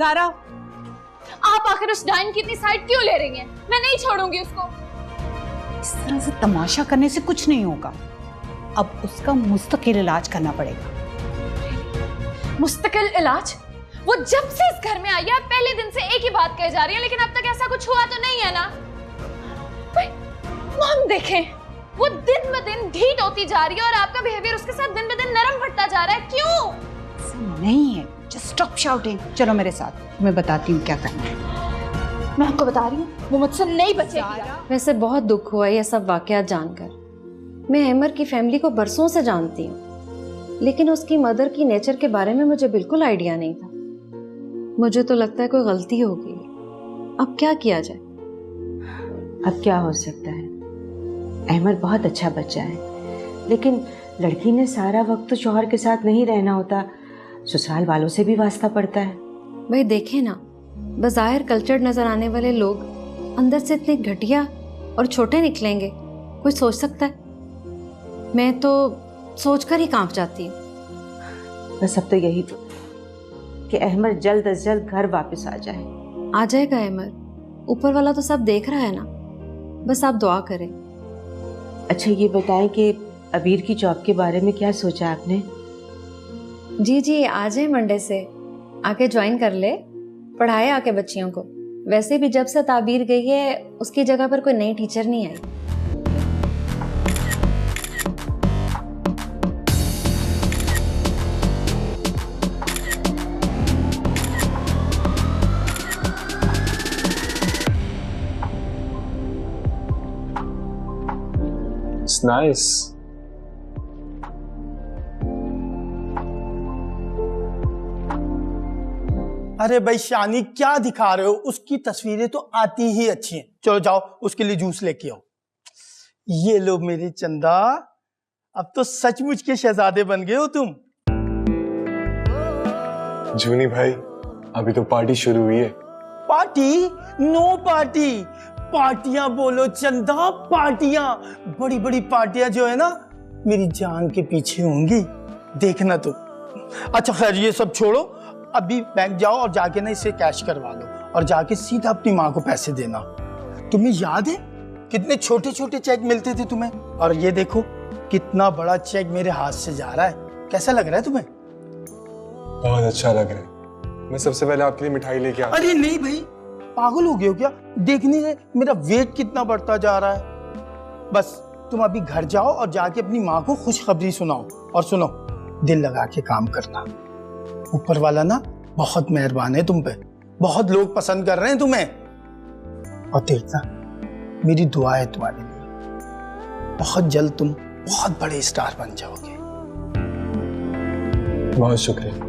सारा। आप आखिर उस डाइन की इतनी साइड क्यों ले रही हैं? मैं नहीं छोड़ूंगी उसको। इस तरह से तमाशा करने से कुछ नहीं होगा, अब उसका मुस्तकिल इलाज करना पड़ेगा। मुस्तकिल इलाज? वो जब से इस घर में आई है पहले दिन से एक ही बात कही जा रही है, लेकिन अब तक ऐसा कुछ हुआ तो नहीं है ना? वो हम देखें, वो दिन ब दिन ढीठ होती जा रही है और आपका बिहेवियर उसके साथ दिन ब दिन नरम पड़ता जा रहा है। क्यों? ऐसा नहीं है, जस्ट स्टॉप शाउटिंग। चलो मेरे साथ, मैं बताती हूँ क्या करना है। मैं आपको बता रही हूँ, वो मुझसे नहीं बचेगी। वैसे बहुत दुख हुआ ये सब वाकयात जानकर। मैं अहमर की फैमिली को बरसों से जानती हूँ, लेकिन उसकी मदर की नेचर के बारे में मुझे बिल्कुल आइडिया नहीं था। मुझे तो लगता है कोई गलती हो गई। अब क्या किया जाए? अब क्या हो सकता है? अहमर बहुत अच्छा बच्चा है, लेकिन लड़की ने सारा वक्त तो शौहर के साथ नहीं रहना होता, ससुराल वालों से भी वास्ता पड़ता है। भाई देखे ना, बज़ाहिर कल्चर्ड नजर आने वाले लोग अंदर से इतने घटिया और छोटे निकलेंगे, कोई सोच सकता है? मैं तो सोचकर ही कांप जाती हूँ। बस अब तो यही तो कि अहमर जल्द अज जल्द घर वापस आ जाए। आ जाएगा अहमर, ऊपर वाला तो सब देख रहा है ना, बस आप दुआ करें। अच्छा ये बताएं कि अबीर की जॉब के बारे में क्या सोचा आपने? जी आ जाए, मंडे से आके ज्वाइन कर ले, पढ़ाए आके बच्चियों को। वैसे भी जब से ताबीर गई है उसकी जगह पर कोई नई टीचर नहीं आई। It's nice. अरे भाई शानी, क्या दिखा रहे हो? उसकी तस्वीरें तो आती ही अच्छी हैं। चलो जाओ उसके लिए जूस लेके आओ। ये लो मेरी चंदा, अब तो सचमुच के शहजादे बन गए हो तुम। जूनी भाई, अभी तो पार्टी शुरू हुई है। पार्टी? No party. पार्टियां बोलो चंदा, पार्टियां। बड़ी बड़ी पार्टियां जो है ना, मेरी जान के पीछे होंगी, देखना तुम। अच्छा खैर ये सब छोड़ो, अभी बैंक जाओ और जाके ना इसे कैश करवा लो और जाके सीधा अपनी माँ को पैसे देना। तुम्हें याद है कितने छोटे छोटे चेक मिलते थे तुम्हें? और ये देखो कितना बड़ा चेक मेरे हाथ से जा रहा है। कैसा लग रहा है तुम्हें? बहुत अच्छा लग रहा है। मैं सबसे पहले आपके लिए मिठाई लेके आया। अरे नहीं भाई, पागल हो गए हो क्या? देखने से मेरा वेट कितना बढ़ता जा रहा है। बस तुम अभी घर जाओ और जाके अपनी माँ को खुशखबरी सुनाओ। और सुनो, दिल लगा के काम करना। ऊपर वाला ना बहुत मेहरबान है तुम पे, बहुत लोग पसंद कर रहे हैं तुम्हें। और देखना, मेरी दुआ है तुम्हारे लिए, बहुत जल्द तुम बहुत बड़े स्टार बन जाओगे। बहुत शुक्रिया।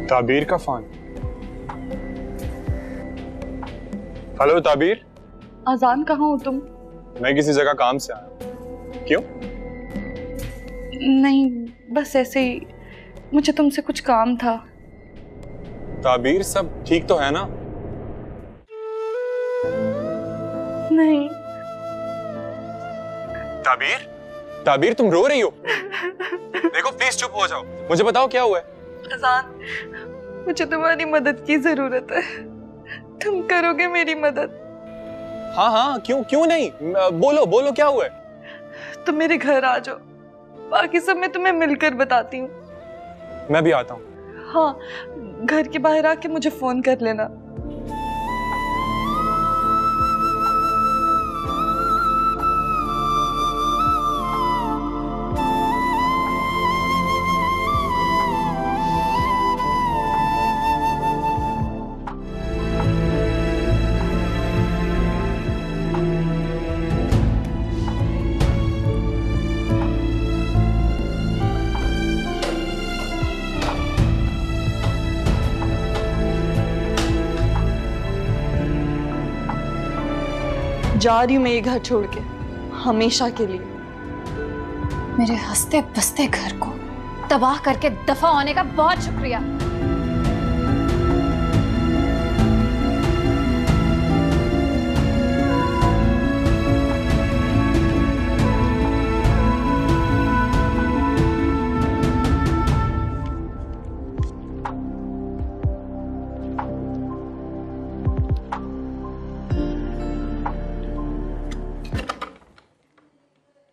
ताबीर का फोन। हेलो ताबीर। अजान, कहाँ हो तुम? मैं किसी जगह काम से आया। क्यों? नहीं, बस ऐसे ही, मुझे तुमसे कुछ काम था। ताबीर सब ठीक तो है ना? नहीं। ताबीर, ताबीर तुम रो रही हो? देखो प्लीज चुप हो जाओ, मुझे बताओ क्या हुआ है। अजान, मुझे तुम्हारी मदद की जरूरत है। तुम करोगे मेरी मदद? हाँ हाँ, क्यों नहीं, बोलो बोलो क्या हुआ है। तुम मेरे घर आ जाओ, बाकी सब मैं तुम्हें मिलकर बताती हूँ। मैं भी आता हूँ। हाँ, घर के बाहर आके मुझे फोन कर लेना। जा रही हूँ मैं ये घर छोड़ के, हमेशा के लिए। मेरे हंसते बसते घर को तबाह करके दफा होने का बहुत शुक्रिया।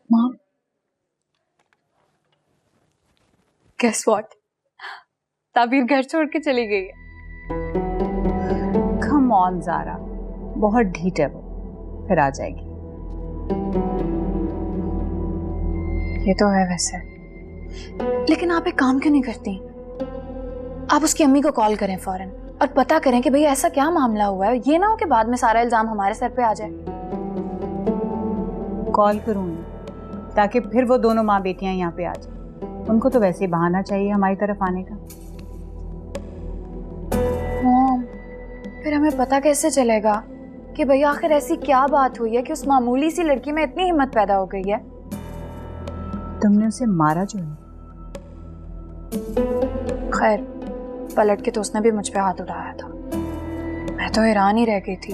Mom, guess what? ताबीर घर छोड़ के चली गई है। कम ऑन ज़ारा, बहुत ढीठ है वो, फिर आ जाएगी। ये तो है वैसे, लेकिन आप एक काम क्यों नहीं करती? आप उसकी अम्मी को कॉल करें फौरन और पता करें कि भैया ऐसा क्या मामला हुआ है। ये ना हो कि बाद में सारा इल्जाम हमारे सर पे आ जाए। कॉल करूंगी ताकि फिर वो दोनों माँ बेटियां यहाँ पे आ जाए। उनको तो वैसे ही बहाना चाहिए हमारी तरफ आने का। मॉम, फिर हमें पता कैसे चलेगा कि भैया आखिर ऐसी क्या बात हुई है कि उस मामूली सी लड़की में इतनी हिम्मत पैदा हो गई है? तुमने उसे मारा जो है। खैर, पलट के तो उसने भी मुझ पे हाथ उठाया था। मैं तो हैरान ही रह गई थी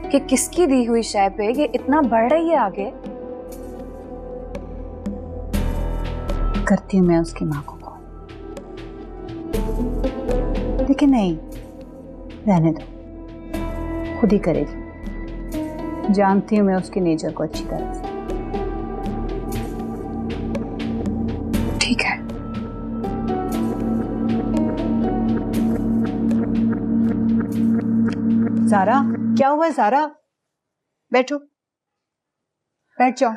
कि किसकी दी हुई शय पे ये इतना बढ़ रही है आगे। करती हूँ मैं उसकी माँ को कॉल, लेकिन नहीं, रहने दो, खुद ही करेगी। जानती हूँ मैं उसके नेचर को अच्छी तरह से। ठीक है। ज़ारा, क्या हुआ ज़ारा? बैठो, बैठ जाओ।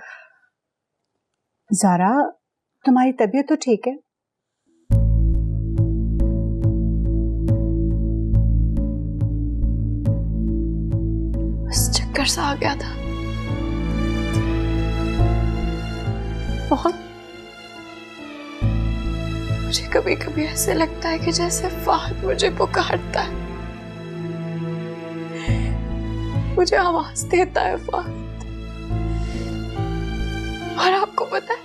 ज़ारा, तुम्हारी तबीयत तो ठीक है? बस चक्कर सा आ गया था। बहुत। मुझे कभी कभी ऐसे लगता है कि जैसे फाहद मुझे पुकारता है, मुझे आवाज देता है फाहद। और आपको पता है,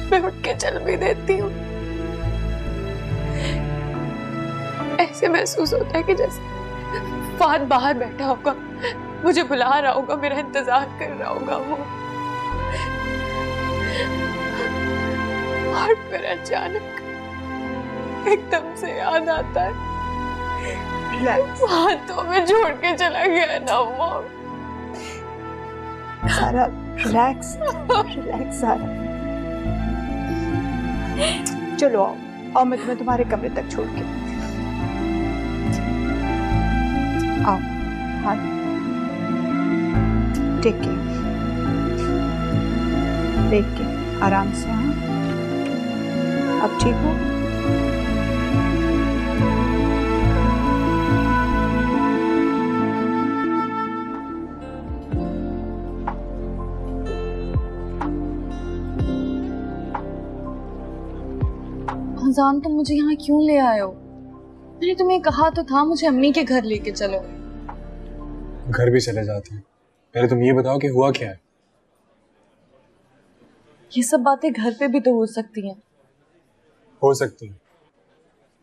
मैं उठ के चल भी देती हूँ। ऐसे महसूस होता है कि जैसे फाहद बाहर बैठा होगा, मुझे बुला रहा होगा, मेरा इंतजार कर रहा होगा वो। और फिर अचानक एकदम से याद आता है, हाथों में छोड़ के चला गया ना वो। Zara, relax, relax Zara. चलो आओ, आओ मैं तुम्हें तुम्हारे कमरे तक छोड़ के। आओ, हाँ, टेक केयर, देख के आराम से। हाँ, अब ठीक हो? जान, तुम मुझे यहाँ क्यों ले आए हो? मैंने तुम्हें कहा तो था मुझे अम्मी के घर लेके चलो। घर भी चले जाते हैं, पहले तुम ये बताओ कि हुआ क्या है। ये सब बातें घर पे भी तो हो सकती हैं। हो सकती है,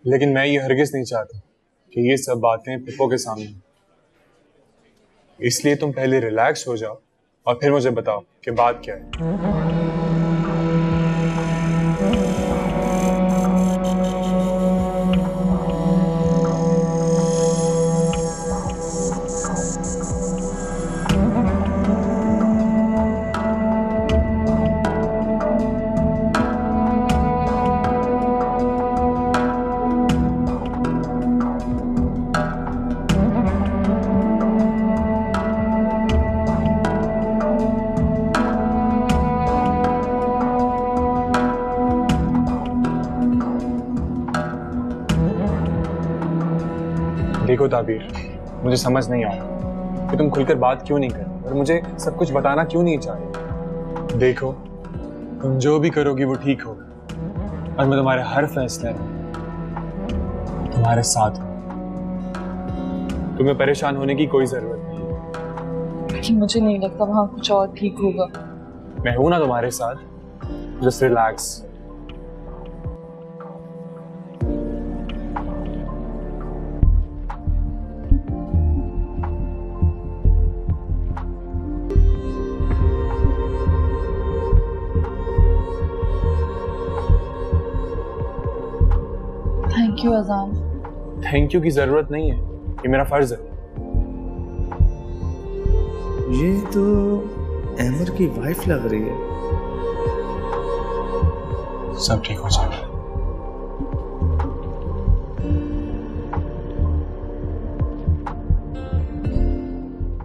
लेकिन मैं ये हरगिज नहीं चाहता कि ये सब बातें पप्पो के सामने। इसलिए तुम पहले रिलैक्स हो जाओ और फिर मुझे बताओ कि बात क्या है। देखो ताबीर, मुझे समझ नहीं आता कि तुम खुलकर बात क्यों नहीं कर रही और मुझे सब कुछ बताना क्यों नहीं चाह रही। देखो, तुम जो भी करोगी वो ठीक होगा और मैं तुम्हारे हर फैसले में तुम्हारे साथ हूं। तुम्हें परेशान होने की कोई जरूरत नहीं। लेकिन मुझे नहीं लगता वहाँ कुछ और ठीक होगा। मैं हूं ना तुम्हारे साथ, जस्ट रिलैक्स। थैंक यू अजान। थैंक यू की जरूरत नहीं है, ये मेरा फर्ज है। ये तो अहमर की वाइफ लग रही है। सब ठीक हो जाएगा।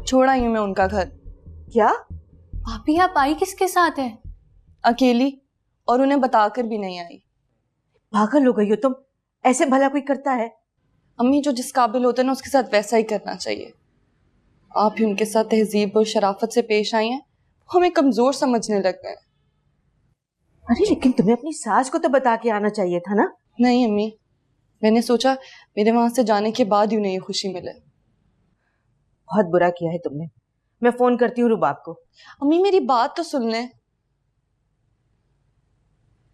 छोड़ आई हूँ मैं उनका घर। क्या? भाभी आप आई किसके साथ है? अकेली, और उन्हें बताकर भी नहीं आई। पागल हो गई हो तुम? ऐसे भला कोई करता है? अम्मी, जो जिस काबिल होता है ना उसके साथ वैसा ही करना चाहिए। आप ही उनके साथ तहजीब और शराफत से पेश आई हैं, वो हमें कमजोर समझने लग गए। अरे लेकिन तुम्हें अपनी सास को तो बता के आना चाहिए था ना। नहीं अम्मी, मैंने सोचा मेरे वहां से जाने के बाद ही उन्हें ये खुशी मिले। बहुत बुरा किया है तुमने। मैं फोन करती हूँ रुबाब को। अम्मी मेरी बात तो सुन लें।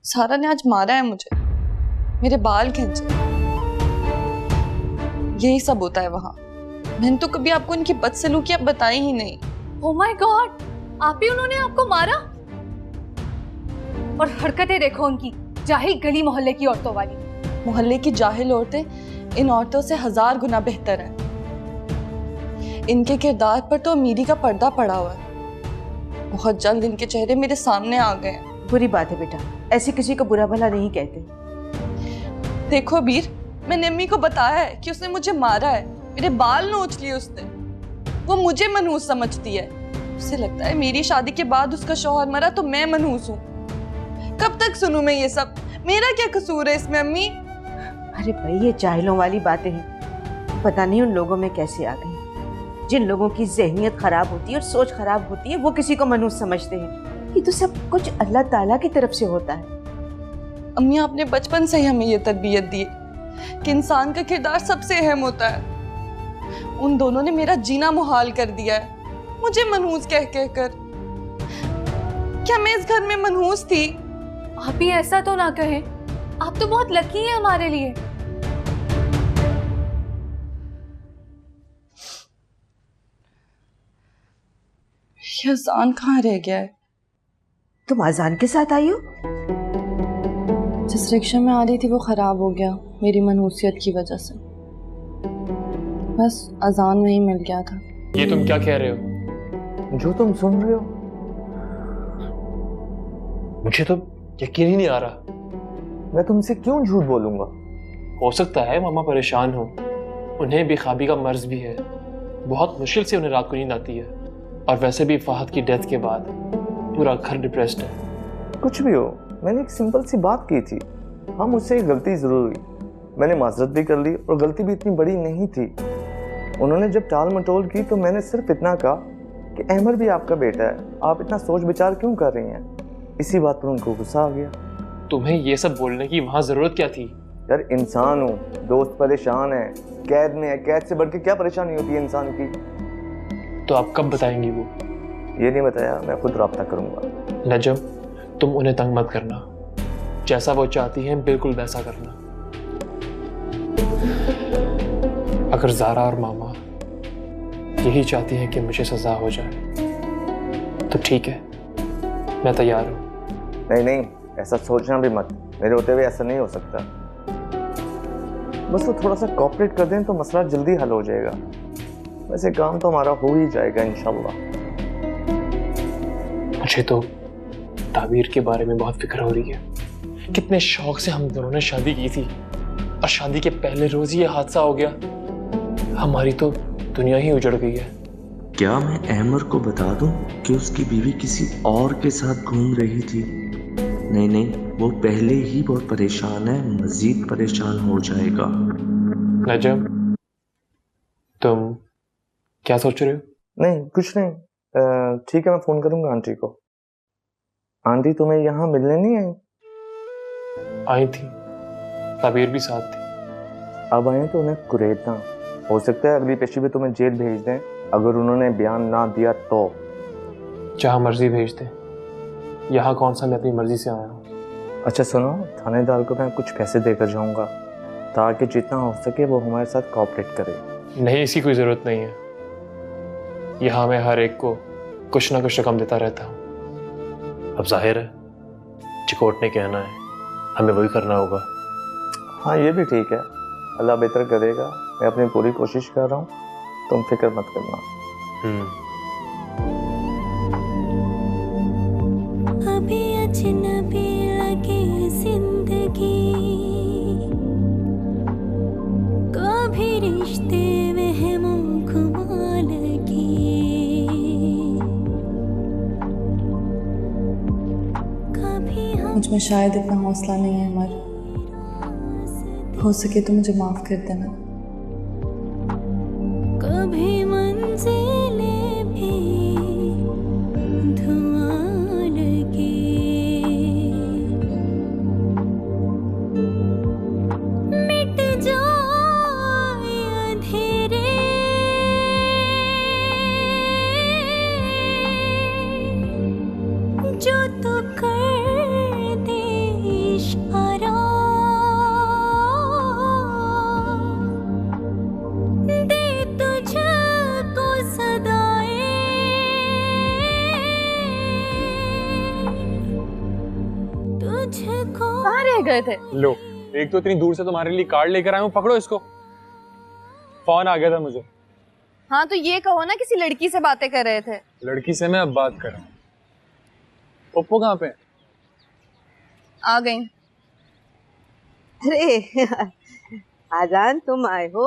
सारा ने आज मारा है मुझे, मेरे बाल खींचे। यही सब होता है वहां। मैंने तो कभी आपको इनकी बदसलूकियां बताई ही नहीं। ओह माय गॉड, आप ही उन्होंने आपको मारा? और हरकतें देखो उनकी, जाहिल गली मोहल्ले की औरतों वाली। मोहल्ले की जाहिल औरतें इन औरतों से 1000 गुना बेहतर हैं। इनके किरदार पर तो अमीरी का पर्दा पड़ा हुआ है। बहुत जल्द इनके चेहरे मेरे सामने आ गए हैं। बुरी बात है बेटा, ऐसे किसी को बुरा भला नहीं कहते। देखो वीर, मैंने अम्मी को बताया है कि उसने मुझे मारा है, मेरे बाल नोच लिए उसने। वो मुझे मनहूस समझती है। उसे लगता है मेरी शादी के बाद उसका शौहर मरा तो मैं मनहूस हूँ। कब तक सुनूं मैं ये सब? मेरा क्या कसूर है इसमें अम्मी? अरे भाई, ये जाहिलों वाली बातें हैं। पता नहीं उन लोगों में कैसे आ गई। जिन लोगों की ज़हनियत खराब होती है और सोच खराब होती है, वो किसी को मनहूस समझते हैं। ये तो सब कुछ अल्लाह ताला की तरफ से होता है। अम्मी, आपने बचपन से ही हमें ये तरबियत दी कि इंसान का किरदार सबसे अहम होता है। उन दोनों ने मेरा जीना मुहाल कर दिया है, मुझे मनहूस कह कर। क्या मैं इस घर में मनहूस थी? आप ही ऐसा तो ना कहें, आप तो बहुत लकी हैं हमारे लिए। ये अजान कहाँ रह गया है? तुम अजान के साथ आई हो? जिस रिक्शा में आ रही थी वो खराब हो गया मेरी मनहूसियत की वजह से। बस अजान में ही मिल गया था। ये तुम क्या कह रहे हो? जो तुम सुन रहे हो मुझे तो यकीन ही नहीं आ रहा। मैं तुमसे क्यों झूठ बोलूंगा? हो सकता है मामा परेशान हो, उन्हें बेखाबी का मर्ज भी है। बहुत मुश्किल से उन्हें रात को नींद आती है, और वैसे भी फहद की डेथ के बाद पूरा घर डिप्रेस्ड है। कुछ भी हो, मैंने एक सिंपल सी बात की थी। हाँ, मुझसे एक गलती जरूर हुई। मैंने माजरत भी कर ली, और गलती भी इतनी बड़ी नहीं थी। उन्होंने जब टाल मटोल की तो मैंने सिर्फ इतना कहा कि अहमर भी आपका बेटा है, आप इतना सोच विचार क्यों कर रही हैं? इसी बात पर उनको गुस्सा आ गया। तुम्हें ये सब बोलने की वहां जरूरत क्या थी? यार, इंसान हूँ, दोस्त परेशान है, कैद में है। कैद से बढ़ के क्या परेशानी होती है इंसान की? तो आप कब बताएंगी वो? ये नहीं बताया, मैं खुद राब्ता करूंगा। नजम, तुम उन्हें तंग मत करना। जैसा वो चाहती हैं बिल्कुल वैसा करना। अगर ज़ारा और मामा यही चाहती हैं कि मुझे सजा हो जाए तो ठीक है, मैं तैयार हूँ। नहीं नहीं, ऐसा सोचना भी मत। मेरे होते हुए ऐसा नहीं हो सकता। बस वो थोड़ा सा कोऑपरेट कर दें तो मसला जल्दी हल हो जाएगा। वैसे काम तो हमारा हो ही जाएगा इंशाल्लाह। मुझे तो ताबीर के बारे में बहुत फिक्र हो रही है। कितने शौक से हम दोनों ने शादी की थी, और शादी के पहले रोज ही ये हादसा हो गया। हमारी तो दुनिया ही उजड़ गई है। क्या मैं अहमर को बता दूं कि उसकी बीवी किसी और के साथ घूम रही थी? नहीं नहीं, वो पहले ही बहुत परेशान है, मजीद परेशान हो जाएगा। नजम, तुम क्या सोच रहे हो? नहीं, कुछ नहीं। ठीक है, मैं फोन करूंगा आंटी को। आंटी तुम्हें यहाँ मिलने नहीं आई? आई थी, ताबीर भी साथ थी। अब आए तो उन्हें कुरेदना। हो सकता है अगली पेशी पे तुम्हें जेल भेज दें, अगर उन्होंने बयान ना दिया तो? जहाँ मर्जी भेज दे, यहाँ कौन सा मैं अपनी मर्जी से आया हूँ। अच्छा सुनो, थानेदार को मैं कुछ पैसे देकर जाऊंगा ताकि जितना हो सके वो हमारे साथ कोऑपरेट करे। नहीं, इसकी कोई ज़रूरत नहीं है। यहाँ मैं हर एक को कुछ ना कुछ रकम देता रहता हूँ। अब जाहिर है चिकोट ने कहना है, हमें वही करना होगा। हाँ ये भी ठीक है, अल्लाह बेहतर करेगा। मैं अपनी पूरी कोशिश कर रहा हूँ, तुम फिक्र मत करना। अभी अजनबी लगे जिंदगी, कभी रिश्ते वहमों घुमा लगी, कभी मुझ में शायद इतना हौसला नहीं है अमर, हो सके तो मुझे माफ कर देना। कभी मंजिलें भी धुआं लगे, मिट जाए अंधेरे, जो तू कर दे इशारा, दे तुझको सदाएं, तुझको। कहाँ रह गए थे? लो, एक तो इतनी दूर से तुम्हारे लिए कार्ड लेकर आया हूँ, पकड़ो इसको। फोन आ गया था मुझे। हाँ तो ये कहो ना किसी लड़की से बातें कर रहे थे। लड़की से मैं अब बात कर रहा हूँ। पप्पू कहाँ पे? आ गई। अरे आजान, तुम आए हो?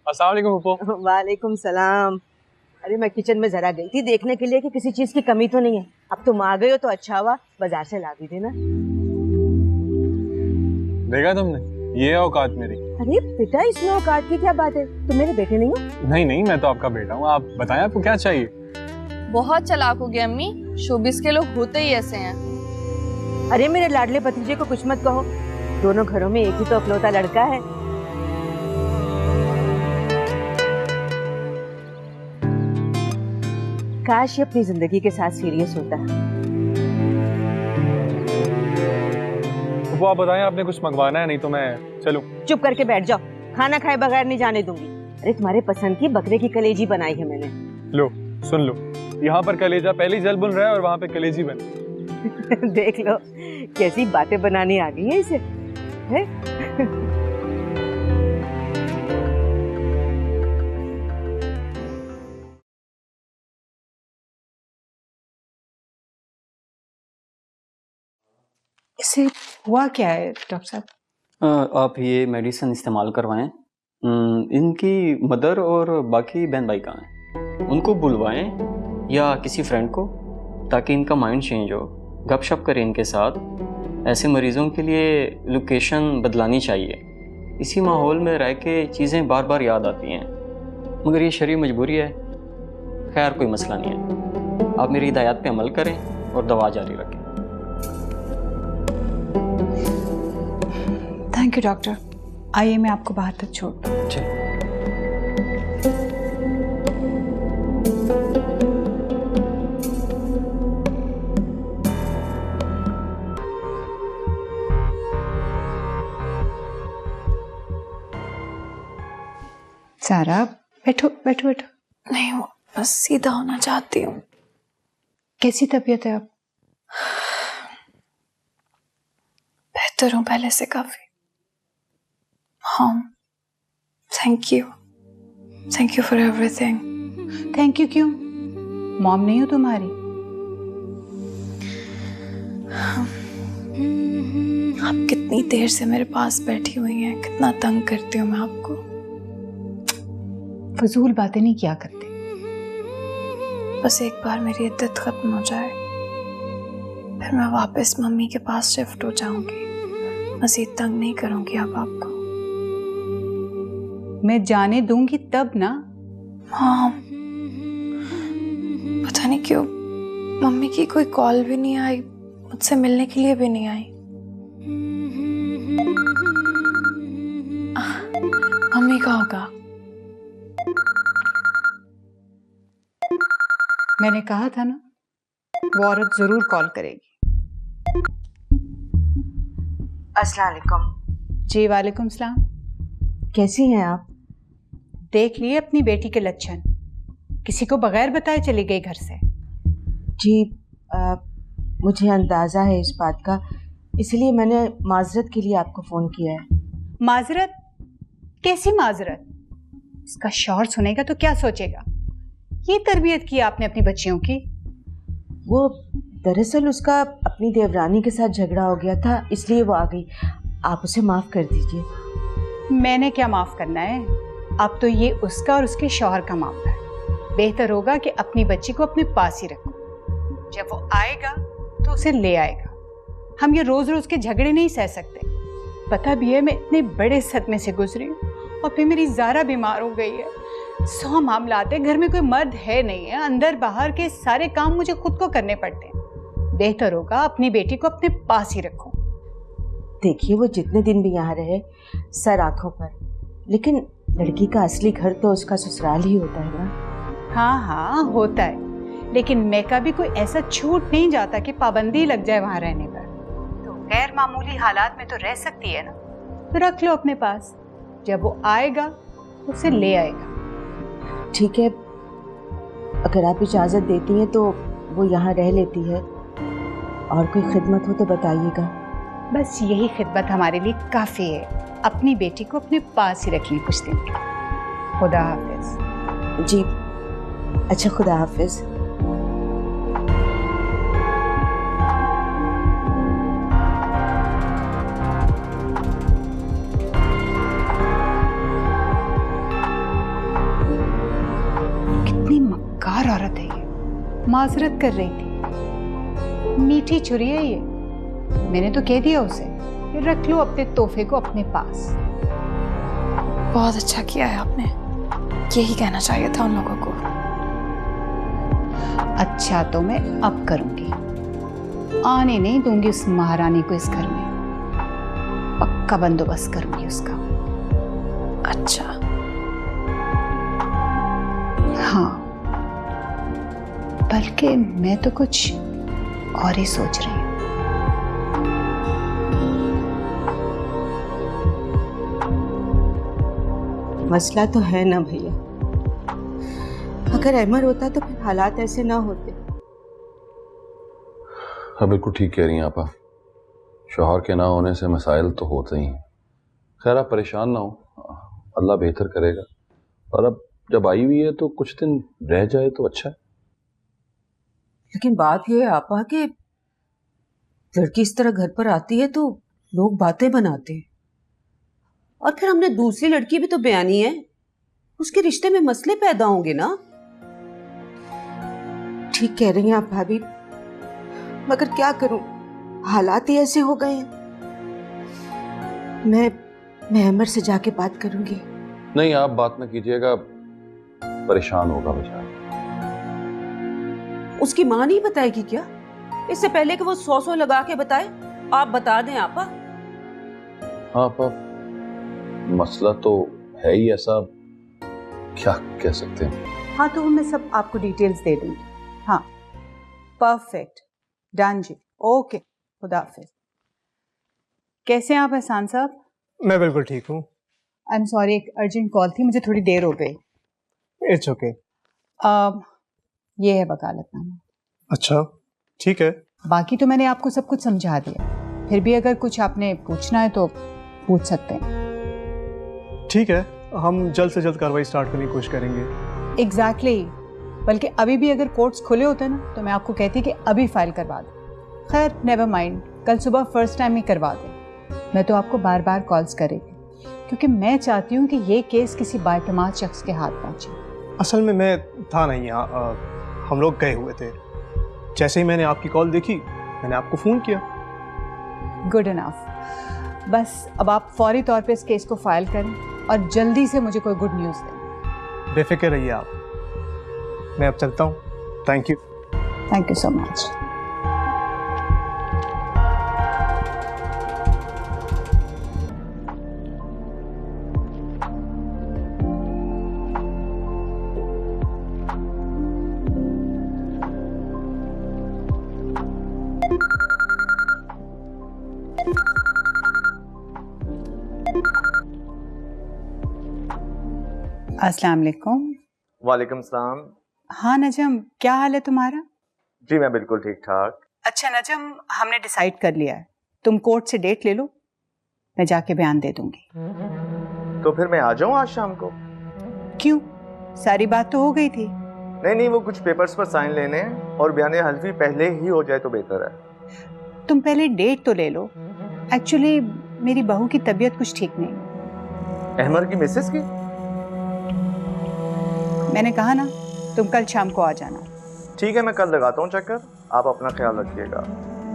अस्सलाम वालेकुम पप्पू। वालेकुम सलाम। अरे मैं किचन में जरा गई थी देखने के लिए कि किसी चीज की कमी तो नहीं है। अब तुम आ गए हो तो अच्छा हुआ, बाजार से ला दी थी ना। देखा तुमने, ये है औकात मेरी। अरे बेटा, इसमें औकात की क्या बात है? तुम मेरे बेटे नहीं हो? नहीं नहीं, मैं तो आपका बेटा हूँ। आप बताएं आपको क्या चाहिए? बहुत चालाक हो गया अम्मी, शोबिस के लोग होते ही ऐसे हैं। अरे मेरे लाडले भतीजे को कुछ मत कहो, दोनों घरों में एक ही तो अकलौता लड़का है। काश ये अपनी जिंदगी के साथ सीरियस होता है। पप्पू आप बताएं, आपने कुछ मंगवाना है? नहीं तो मैं चलूं। चुप करके बैठ जाओ, खाना खाए बगैर नहीं जाने दूंगी। अरे तुम्हारे पसंद की बकरे की कलेजी बनाई है मैंने। लो सुन लो, यहाँ पर कलेजा पहले ही जल बुन रहा है और वहाँ पे कलेजी बन। देख लो कैसी बातें बनानी आ गई है इसे, है? इसे हुआ क्या है डॉक्टर साहब? आप ये मेडिसिन इस्तेमाल करवाएं। इनकी मदर और बाकी बहन भाई कहाँ हैं? उनको बुलवाएं या किसी फ्रेंड को, ताकि इनका माइंड चेंज हो। गपशप करें इनके साथ। ऐसे मरीज़ों के लिए लोकेशन बदलानी चाहिए। इसी माहौल में रह के चीज़ें बार बार याद आती हैं, मगर ये शरीर मजबूरी है। खैर कोई मसला नहीं है, आप मेरी हिदायत पे अमल करें और दवा जारी रखें। Thank you doctor. आइए मैं आपको बाहर तक छोड़ दूं। चलिए। सारा बैठो बैठो बैठो। नहीं, वो बस सीधा होना चाहती हूँ। कैसी तबीयत है अब? बेहतर हूँ पहले से काफी। हाँ, thank you for everything. Thank you क्यों? मॉम नहीं हो तुम्हारी? आप कितनी देर से मेरे पास बैठी हुई हैं, कितना तंग करती हूँ मैं आपको। फजूल बातें नहीं किया करते। बस एक बार मेरी इद्दत खत्म हो जाए, फिर मैं वापस मम्मी के पास शिफ्ट हो जाऊंगी। मज़ीद तंग नहीं करूंगी अब आपको। मैं जाने दूंगी तब ना। हाँ, पता नहीं क्यों मम्मी की कोई कॉल भी नहीं आई, मुझसे मिलने के लिए भी नहीं आई। मम्मी का होगा। मैंने कहा था ना, वो औरत जरूर कॉल करेगी। अस्सलाम वालेकुम। जी वालेकुम सलाम। कैसी हैं आप? देख लिए अपनी बेटी के लक्षण, किसी को बगैर बताए चली गई घर से। जी मुझे अंदाज़ा है इस बात का, इसलिए मैंने माजरत के लिए आपको फ़ोन किया है। माजरत? कैसी माजरत? इसका शौहर सुनेगा तो क्या सोचेगा? ये तरबियत की आपने अपनी बच्चियों की? वो दरअसल उसका अपनी देवरानी के साथ झगड़ा हो गया था, इसलिए वो आ गई। आप उसे माफ़ कर दीजिए। मैंने क्या माफ़ करना है? अब तो ये उसका और उसके शौहर का मामला है। बेहतर होगा कि अपनी बच्ची को अपने पास ही रखो। जब वो आएगा तो उसे ले आएगा। हम ये रोज़ रोज़ के झगड़े नहीं सह सकते। पता भी है मैं इतने बड़े सदमे से गुजरी हूँ, और फिर मेरी ज़ारा बीमार हो गई है। 100 मामला आते हैं, घर में कोई मर्द है नहीं है, अंदर बाहर के सारे काम मुझे खुद को करने पड़ते हैं। बेहतर होगा अपनी बेटी को अपने पास ही रखो। देखिए, वो जितने दिन भी यहाँ रहे सर आंखों पर, लेकिन लड़की का असली घर तो उसका ससुराल ही होता है ना। हाँ हाँ होता है, लेकिन मैं का भी कोई ऐसा छूट नहीं जाता कि पाबंदी लग जाए वहाँ रहने पर। तो गैर मामूली हालात में तो रह सकती है ना, तो रख लो अपने पास। जब वो आएगा तो उसे ले आएगा। ठीक है, अगर आप इजाज़त देती हैं तो वो यहाँ रह लेती है। और कोई खिदमत हो तो बताइएगा। बस यही खिदमत हमारे लिए काफ़ी है। अपनी बेटी को अपने पास ही रखिए कुछ दिन। खुदा हाफिज। जी अच्छा, खुदा हाफिज। कितनी मक्कार औरत है ये। माजरत कर रही थी। मीठी छुरी है ये। मैंने तो कह दिया उसे कि रख लो अपने तोहफे को अपने पास। बहुत अच्छा किया है आपने, यही कहना चाहिए था उन लोगों को। अच्छा तो मैं अब करूंगी, आने नहीं दूंगी उस महारानी को इस घर में। पक्का बंदोबस्त करूंगी उसका। अच्छा हाँ, बल्कि मैं तो कुछ और ही सोच रही हूँ। मसला तो है ना भैया, अगर अहमर होता तो फिर हालात ऐसे ना होते। हाँ बिल्कुल ठीक कह रही हैं आपा, शौहर के ना होने से मसाइल तो होते ही हैं। खैर आप परेशान ना हो, अल्लाह बेहतर करेगा। और अब जब आई हुई है तो कुछ दिन रह जाए तो अच्छा है। लेकिन बात यह है आपा कि लड़की इस तरह घर पर आती है तो लोग बातें बनाते हैं, और फिर हमने दूसरी लड़की भी तो बयानी है, उसके रिश्ते में मसले पैदा होंगे ना। ठीक कह रही हैं आप भाभी, मगर क्या करूं, हालात ही ऐसे हो गए हैं। मैं अमर से जाके बात करूंगी। नहीं आप बात ना कीजिएगा, परेशान होगा बेचारा। उसकी माँ नहीं बताएगी क्या? इससे पहले कि वो 100 लगा के बताए, आप बता दें आपा। हाँ आपा, मसला तो है ही ऐसा, क्या कह सकते हैं। हाँ तो मैं सब आपको डिटेल्स दे दूंगी। हाँ परफेक्ट, डन जी, ओके, खुदा हाफिज। कैसे हैं आप एहसान साहब? मैं बिल्कुल ठीक हूँ। आई एम सॉरी, एक अर्जेंट कॉल थी, मुझे थोड़ी देर हो गई। It's okay. ये है वकालतनामा। अच्छा ठीक है। बाकी तो मैंने आपको सब कुछ समझा दिया, फिर भी अगर कुछ आपने पूछना है तो पूछ सकते हैं। ठीक है, हम जल्द से जल्द कार्रवाई स्टार्ट करने की कोशिश करेंगे। एग्जैक्टली, बल्कि अभी भी अगर कोर्ट्स खुले होते ना तो मैं आपको कहती कि अभी फाइल करवा दें। खैर नेवर माइंड, कल सुबह फर्स्ट टाइम ही करवा दें। मैं तो आपको बार बार कॉल्स कर रही थी क्योंकि मैं चाहती हूँ कि ये केस किसी बाएतमाद शख्स के हाथ पहुँचे। असल में मैं था नहीं यहाँ, हम लोग गए हुए थे। जैसे ही मैंने आपकी कॉल देखी मैंने आपको फ़ोन किया। Good enough. बस अब आप फौरी तौर पे इस केस को फाइल करें और जल्दी से मुझे कोई गुड न्यूज़ दें। बेफिक्र रहिए आप, मैं अब चलता हूँ। Thank you. Thank you so much. अस्सलाम वालेकुम। वालेकुम सलाम। हाँ नजम, क्या हाल है तुम्हारा? जी मैं बिल्कुल ठीक ठाक। अच्छा नजम, हमने डिसाइड कर लिया है, तुम कोर्ट से डेट ले लो, मैं जाके बयान दे दूंगी। तो फिर मैं आ जाऊं आज शाम को? क्यों, सारी बात तो हो गई थी। नहीं, वो कुछ पेपर्स पर साइन लेने हैं और बयान हल्फी पहले ही हो जाए तो बेहतर है। तुम पहले डेट तो ले लो। एक्चुअली मेरी बहू की तबीयत कुछ ठीक नहीं। अहमर की मिसेस की? मैंने कहा ना, तुम कल शाम को आ जाना। ठीक है, मैं कल लगाता हूँ चक्कर। आप अपना ख्याल रखिएगा।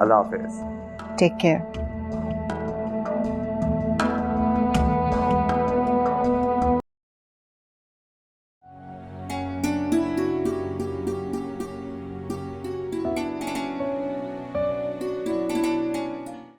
अल्लाह हाफिज। Take care.